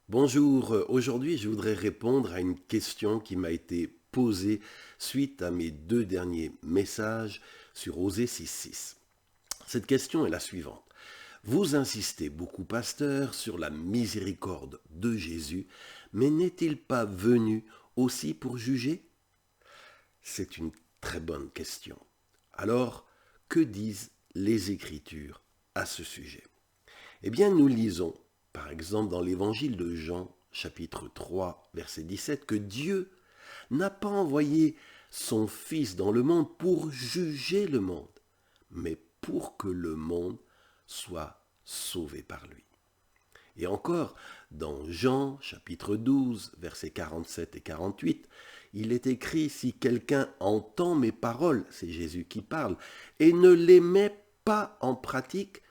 Bonjour, aujourd'hui je voudrais répondre à une question qui m'a été posée suite à mes deux derniers messages sur Osée 6.6. Cette question est la suivante. Vous insistez beaucoup, pasteur, sur la miséricorde de Jésus, mais n'est-il pas venu aussi pour juger? C'est une très bonne question. Alors, que disent les Écritures à ce sujet? Eh bien, nous lisons, par exemple, dans l'évangile de Jean, chapitre 3, verset 17, que Dieu n'a pas envoyé son Fils dans le monde pour juger le monde, mais pour que le monde soit sauvé par lui. Et encore, dans Jean, chapitre 12, versets 47 et 48, il est écrit, si quelqu'un entend mes paroles, c'est Jésus qui parle, et ne les met pas en pratique,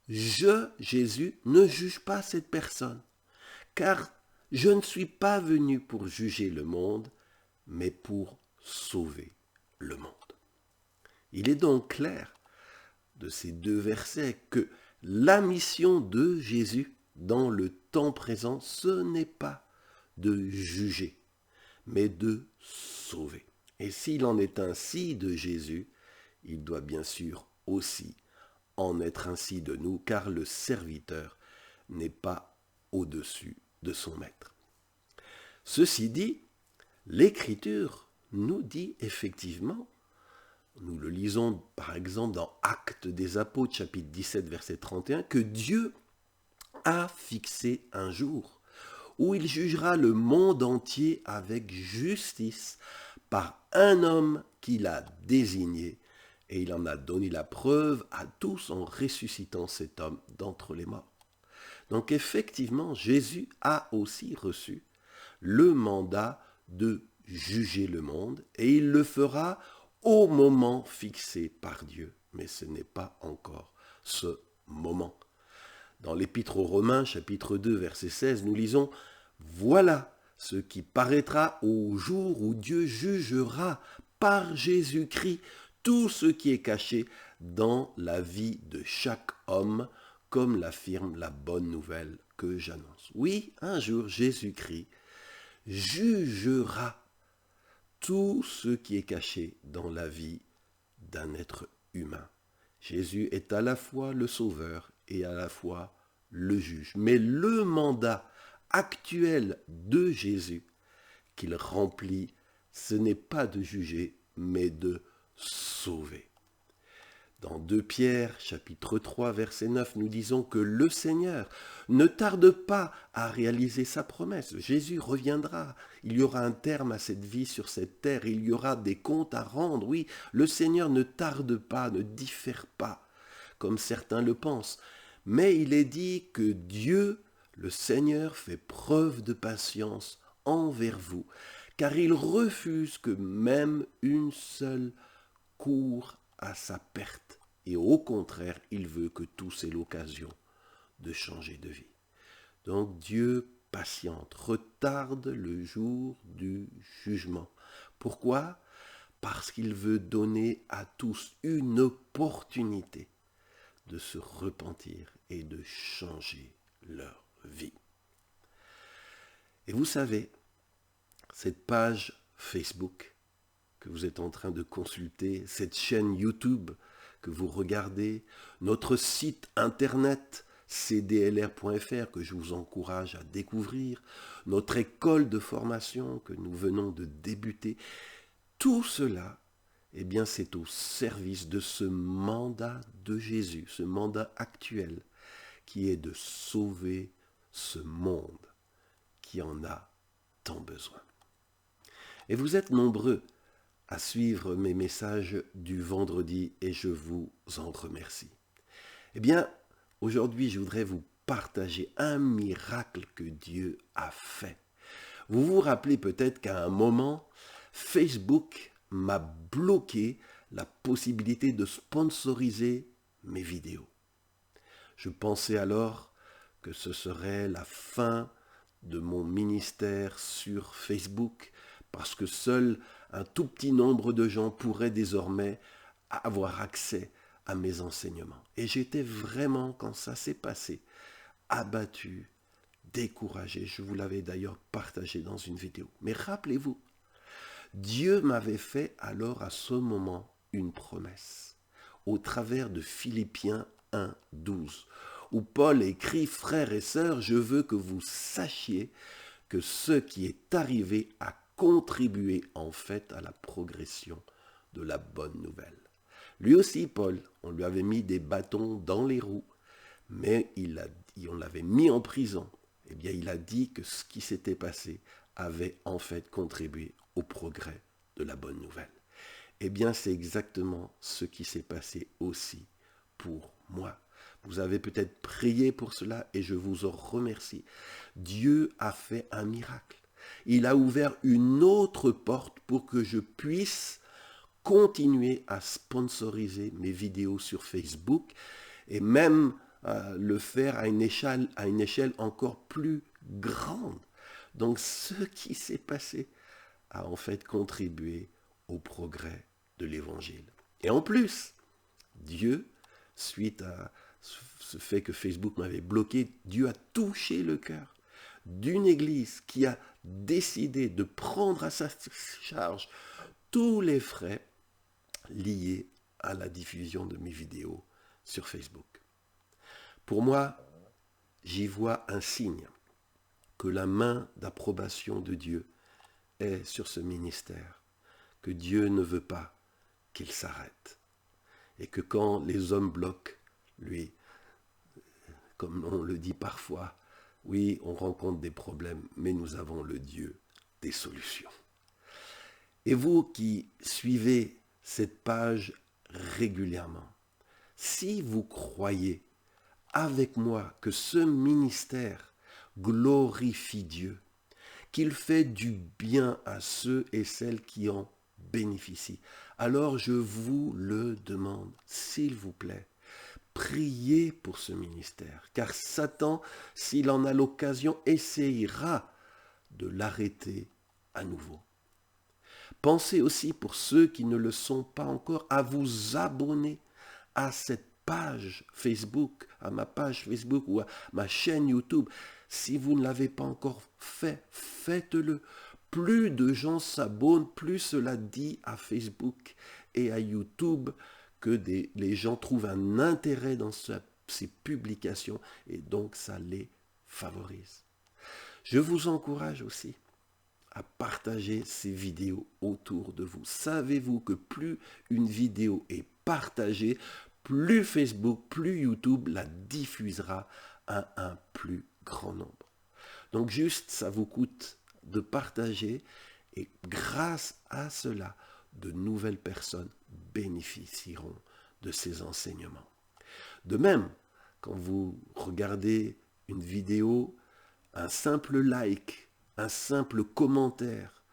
je, Jésus, ne juge pas cette personne, car je ne suis pas venu pour juger le monde, mais pour sauver le monde. Il est donc clair de ces deux versets que la mission de Jésus dans le temps présent, ce n'est pas de juger, mais de sauver. Et s'il en est ainsi de Jésus, il doit bien sûr aussi en être ainsi de nous, car le serviteur n'est pas au-dessus de son maître. Ceci dit, l'Écriture nous dit effectivement, nous le lisons par exemple dans Actes des Apôtres, chapitre 17, verset 31, que Dieu a fixé un jour où il jugera le monde entier avec justice par un homme qu'il a désigné, et il en a donné la preuve à tous en ressuscitant cet homme d'entre les morts. Donc effectivement, Jésus a aussi reçu le mandat de juger le monde, et il le fera au moment fixé par Dieu. Mais ce n'est pas encore ce moment. Dans l'Épître aux Romains, chapitre 2, verset 16, nous lisons « Voilà ce qui paraîtra au jour où Dieu jugera par Jésus-Christ tout ce qui est caché dans la vie de chaque homme, comme l'affirme la bonne nouvelle que j'annonce. » Oui, un jour, Jésus-Christ jugera tout ce qui est caché dans la vie d'un être humain. Jésus est à la fois le sauveur et à la fois le juge. Mais le mandat actuel de Jésus qu'il remplit, ce n'est pas de juger, mais de sauver. Dans 2 Pierre, chapitre 3, verset 9, nous disons que le Seigneur ne tarde pas à réaliser sa promesse. Jésus reviendra. Il y aura un terme à cette vie sur cette terre. Il y aura des comptes à rendre. Oui, le Seigneur ne tarde pas, ne diffère pas, comme certains le pensent. Mais il est dit que Dieu, le Seigneur, fait preuve de patience envers vous, car il refuse que même une seule court à sa perte. Et au contraire, il veut que tous aient l'occasion de changer de vie. Donc Dieu patiente, retarde le jour du jugement. Pourquoi? Parce qu'il veut donner à tous une opportunité de se repentir et de changer leur vie. Et vous savez, cette page Facebook que vous êtes en train de consulter, cette chaîne YouTube que vous regardez, notre site internet cdlr.fr que je vous encourage à découvrir, notre école de formation que nous venons de débuter, tout cela, eh bien, c'est au service de ce mandat de Jésus, ce mandat actuel qui est de sauver ce monde qui en a tant besoin. Et vous êtes nombreux à suivre mes messages du vendredi et je vous en remercie. Eh bien, aujourd'hui, je voudrais vous partager un miracle que Dieu a fait. Vous vous rappelez peut-être qu'à un moment, Facebook m'a bloqué la possibilité de sponsoriser mes vidéos. Je pensais alors que ce serait la fin de mon ministère sur Facebook parce que seul un tout petit nombre de gens pourraient désormais avoir accès à mes enseignements. Et j'étais vraiment, quand ça s'est passé, abattu, découragé. Je vous l'avais d'ailleurs partagé dans une vidéo. Mais rappelez-vous, Dieu m'avait fait alors à ce moment une promesse au travers de Philippiens 1, 12, où Paul écrit « Frères et sœurs, je veux que vous sachiez que ce qui est arrivé a contribué en fait à la progression de la bonne nouvelle. » Lui aussi, Paul, on lui avait mis des bâtons dans les roues, mais on l'avait mis en prison. Eh bien, il a dit que ce qui s'était passé avait en fait contribué au progrès de la bonne nouvelle. Eh bien, c'est exactement ce qui s'est passé aussi pour moi. Vous avez peut-être prié pour cela et je vous en remercie. Dieu a fait un miracle. Il a ouvert une autre porte pour que je puisse continuer à sponsoriser mes vidéos sur Facebook et même le faire à une échelle encore plus grande. Donc ce qui s'est passé a en fait contribué au progrès de l'Évangile. Et en plus, Dieu, suite à ce fait que Facebook m'avait bloqué, Dieu a touché le cœur d'une église qui a décidé de prendre à sa charge tous les frais liés à la diffusion de mes vidéos sur Facebook. Pour moi, j'y vois un signe que la main d'approbation de Dieu est sur ce ministère, que Dieu ne veut pas qu'il s'arrête, et que quand les hommes bloquent, lui, comme on le dit parfois, oui, on rencontre des problèmes, mais nous avons le Dieu des solutions. Et vous qui suivez cette page régulièrement, si vous croyez avec moi que ce ministère glorifie Dieu, qu'il fait du bien à ceux et celles qui en bénéficient, alors je vous le demande, s'il vous plaît, priez pour ce ministère, car Satan, s'il en a l'occasion, essayera de l'arrêter à nouveau. Pensez aussi pour ceux qui ne le sont pas encore à vous abonner à cette page Facebook, à ma page Facebook ou à ma chaîne YouTube. Si vous ne l'avez pas encore fait, faites-le. Plus de gens s'abonnent, plus cela dit à Facebook et à YouTube que les gens trouvent un intérêt dans ces publications et donc ça les favorise. Je vous encourage aussi à partager ces vidéos autour de vous. Savez-vous que plus une vidéo est partagée, plus Facebook, plus YouTube la diffusera à un plus grand nombre. Donc juste, ça vous coûte de partager et grâce à cela, de nouvelles personnes bénéficieront de ces enseignements. De même, quand vous regardez une vidéo, un simple like, un simple commentaire,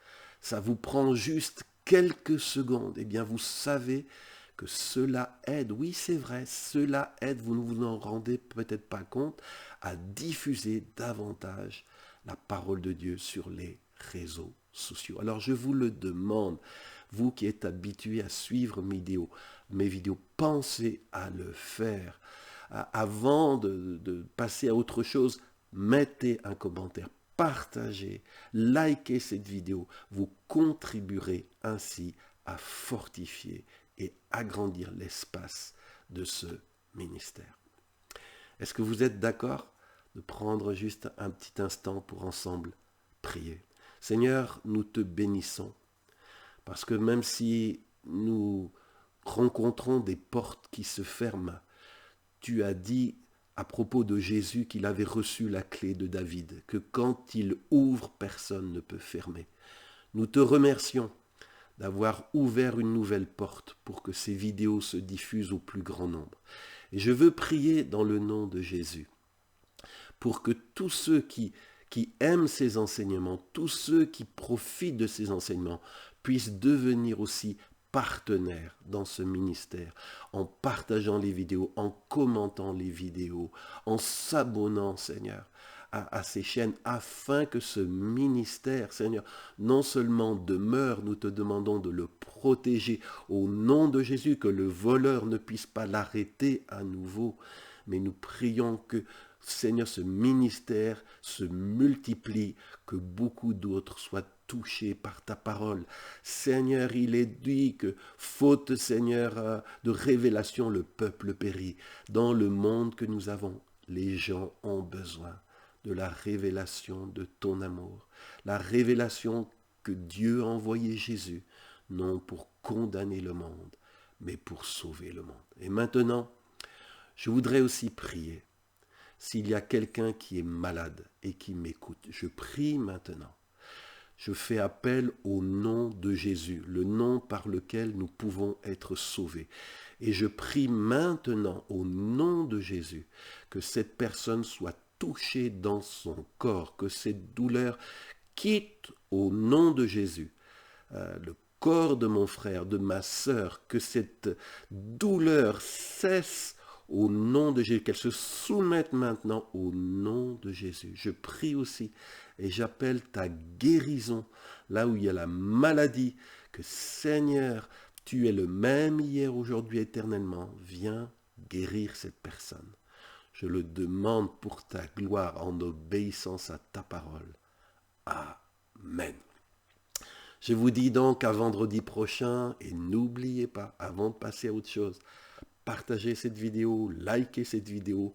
ça vous prend juste quelques secondes, eh bien vous savez que cela aide, oui c'est vrai, cela aide, vous ne vous en rendez peut-être pas compte, à diffuser davantage la parole de Dieu sur les réseaux sociaux. Alors je vous le demande, vous qui êtes habitués à suivre mes vidéos, pensez à le faire. Avant de passer à autre chose, mettez un commentaire, partagez, likez cette vidéo. Vous contribuerez ainsi à fortifier et agrandir l'espace de ce ministère. Est-ce que vous êtes d'accord de prendre juste un petit instant pour ensemble prier? Seigneur, nous te bénissons, parce que même si nous rencontrons des portes qui se ferment, tu as dit à propos de Jésus qu'il avait reçu la clé de David, que quand il ouvre, personne ne peut fermer. Nous te remercions d'avoir ouvert une nouvelle porte pour que ces vidéos se diffusent au plus grand nombre. Et je veux prier dans le nom de Jésus pour que tous ceux qui aiment ces enseignements, tous ceux qui profitent de ces enseignements, puissent devenir aussi partenaires dans ce ministère, en partageant les vidéos, en commentant les vidéos, en s'abonnant, Seigneur, à ces chaînes, afin que ce ministère, Seigneur, non seulement demeure, nous te demandons de le protéger au nom de Jésus, que le voleur ne puisse pas l'arrêter à nouveau, mais nous prions que Seigneur, ce ministère se multiplie, que beaucoup d'autres soient touchés par ta parole. Seigneur, il est dit que, faute, Seigneur, de révélation, le peuple périt. Dans le monde que nous avons, les gens ont besoin de la révélation de ton amour, la révélation que Dieu a envoyé Jésus, non pour condamner le monde, mais pour sauver le monde. Et maintenant, je voudrais aussi prier. S'il y a quelqu'un qui est malade et qui m'écoute, je prie maintenant. Je fais appel au nom de Jésus, le nom par lequel nous pouvons être sauvés. Et je prie maintenant au nom de Jésus que cette personne soit touchée dans son corps, que cette douleur quitte au nom de Jésus le corps de mon frère, de ma sœur, que cette douleur cesse au nom de Jésus, qu'elle se soumette maintenant au nom de Jésus. Je prie aussi et j'appelle ta guérison là où il y a la maladie, que Seigneur, tu es le même hier, aujourd'hui, éternellement. Viens guérir cette personne. Je le demande pour ta gloire en obéissance à ta parole. Amen. Je vous dis donc à vendredi prochain et n'oubliez pas, avant de passer à autre chose, partagez cette vidéo, likez cette vidéo,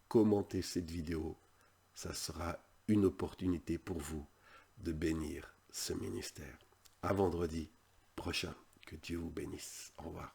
commentez cette vidéo. Ça sera une opportunité pour vous de bénir ce ministère. À vendredi prochain. Que Dieu vous bénisse. Au revoir.